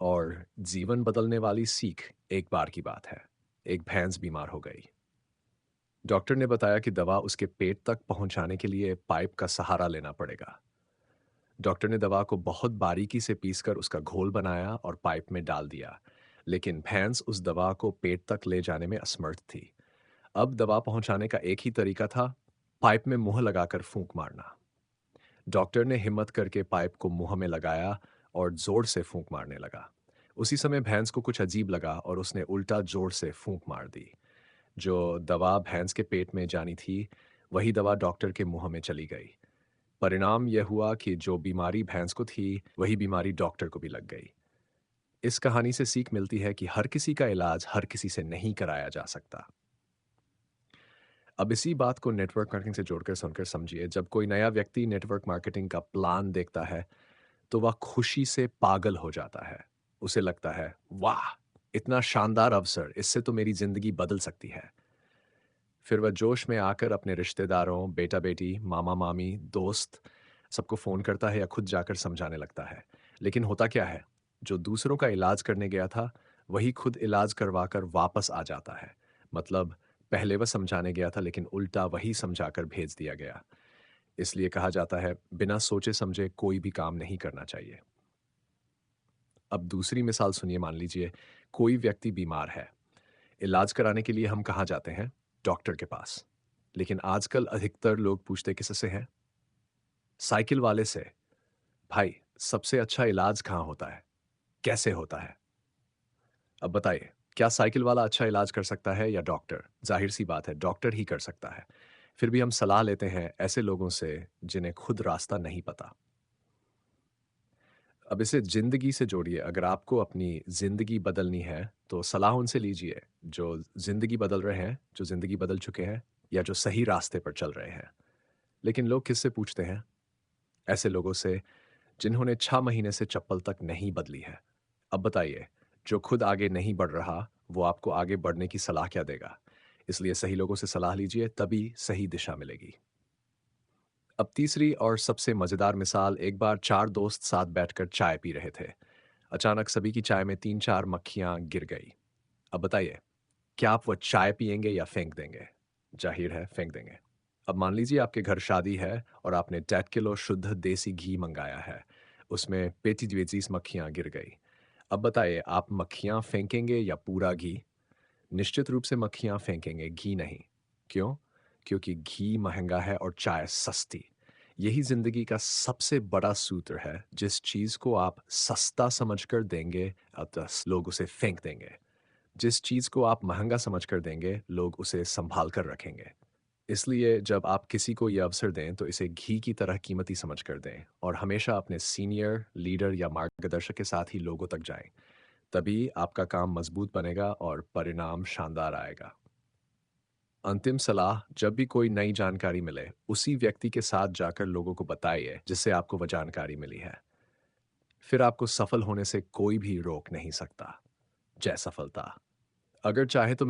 और जीवन बदलने वाली सीख एक बार की बात है। एक भैंस बीमार हो गई। डॉक्टर ने बताया कि दवा उसके पेट तक पहुंचाने के लिए पाइप का सहारा लेना पड़ेगा। डॉक्टर ने दवा को बहुत बारीकी से पीसकर उसका घोल बनाया और पाइप में डाल दिया, लेकिन भैंस उस दवा को पेट तक ले जाने में असमर्थ थी। अब दवा पहुंचाने का एक ही तरीका था, पाइप में मुंह लगाकर फूंक मारना। डॉक्टर ने हिम्मत करके पाइप को मुंह में लगाया और जोर से फूंक मारने लगा। उसी समय भैंस को कुछ अजीब लगा और उसने उल्टा जोर से फूंक मार दी। जो दवा भैंस के पेट में जानी थी, वही दवा डॉक्टर के मुंह में चली गई। परिणाम यह हुआ कि जो बीमारी भैंस को थी, वही बीमारी डॉक्टर को भी लग गई। इस कहानी से सीख मिलती है कि हर किसी का इलाज हर किसी से नहीं कराया जा सकता। अब इसी बात को नेटवर्क मार्केटिंग से जोड़कर सुनकर समझिए। जब कोई नया व्यक्ति नेटवर्क मार्केटिंग का प्लान देखता है, तो वह खुशी से पागल हो जाता है। उसे लगता है, वाह! इतना शानदार अवसर, इससे तो मेरी ज़िंदगी बदल सकती है। फिर वह जोश में आकर अपने रिश्तेदारों, बेटा-बेटी, मामा-मामी, दोस्त सबको फ़ोन करता है या खुद जाकर समझाने लगता है। लेकिन होता क्या है? जो दूसरों का इलाज करने गया था, वही खुद इलाज करवाकर वापस आ जाता है। मतलब पहले वह समझाने गया था, लेकिन उल्टा वही समझाकर भेज दिया गया। इसलिए कहा जाता है, बिना सोचे-समझे कोई भी काम नहीं करना चाहिए। अब दूसरी मिसाल सुनिए। मान लीजिए कोई व्यक्ति बीमार है। इलाज कराने के लिए हम कहाँ जाते हैं? डॉक्टर के पास। लेकिन आजकल अधिकतर लोग पूछते किससे हैं? साइकिल वाले से। भाई, सबसे अच्छा इलाज कहाँ होता है? कैसे होता है? अब बताइए, क्या साइकिल वाला अच्छा इलाज कर सकता है या डॉक्टर? जाहिर सी बात है, डॉक्टर ही कर सकता है। फिर भी हम सलाह लेते हैं ऐसे लोगों से जिन्हें खुद रास्ता नहीं पता। अब इसे ज़िंदगी से जोड़िए। अगर आपको अपनी ज़िंदगी बदलनी है, तो सलाह उनसे लीजिए जो ज़िंदगी बदल रहे हैं, जो ज़िंदगी बदल चुके हैं या जो सही रास्ते पर चल रहे हैं। लेकिन लोग किससे पूछते हैं? ऐसे लोगों से जिन्होंने 6 महीने से चप्पल तक नहीं बदली है। अब बताइए, जो खुद आगे नहीं बढ़ रहा, वो आपको आगे बढ़ने की सलाह क्या देगा? इसलिए सही लोगों से सलाह लीजिए, तभी सही दिशा मिलेगी। अब तीसरी और सबसे मज़ेदार मिसाल। एक बार 4 दोस्त साथ बैठकर चाय पी रहे थे। अचानक सभी की चाय में 3-4 मक्खियाँ गिर गई। अब बताइए, क्या आप वो चाय पिएँगे या फेंक देंगे? ज़ाहिर है, फेंक देंगे। अब मान लीजिए आपके घर शादी है और आपने 1.5 किलो शुद्ध देसी घी मँगाया है। उसमें पेचीज-वेचीज़ मक्खियाँ गिर गई। अब बताइए, आप मक्खियाँ फेंकेंगे या पूरा घी? निश्चित रूप से मक्खियाँ फेंकेंगे, घी नहीं। क्यों? क्योंकि घी महँगा है और चाय सस्ती। यही ज़िंदगी का सबसे बड़ा सूत्र है। जिस चीज़ को आप सस्ता समझकर देंगे, लोग उसे फेंक देंगे। जिस चीज़ को आप महँगा समझकर देंगे, लोग उसे सँभाल कर रखेंगे। इसलिए जब आप किसी को ये अवसर दें, तो इसे घी की तरह कीमती समझकर दें और हमेशा अपने सीनियर, लीडर या मार्गदर्शक के साथ ही लोगों तक जाएँ। तभी आपका काम मज़बूत बनेगा और परिणाम शानदार आएगा। अंतिम सलाह, जब भी कोई नई जानकारी मिले, उसी व्यक्ति के साथ जाकर लोगों को बताइए, जिससे आपको वो जानकारी मिली है। फिर आपको सफल होने से कोई भी रोक नहीं सकता। जय सफलता। अगर चाहे तो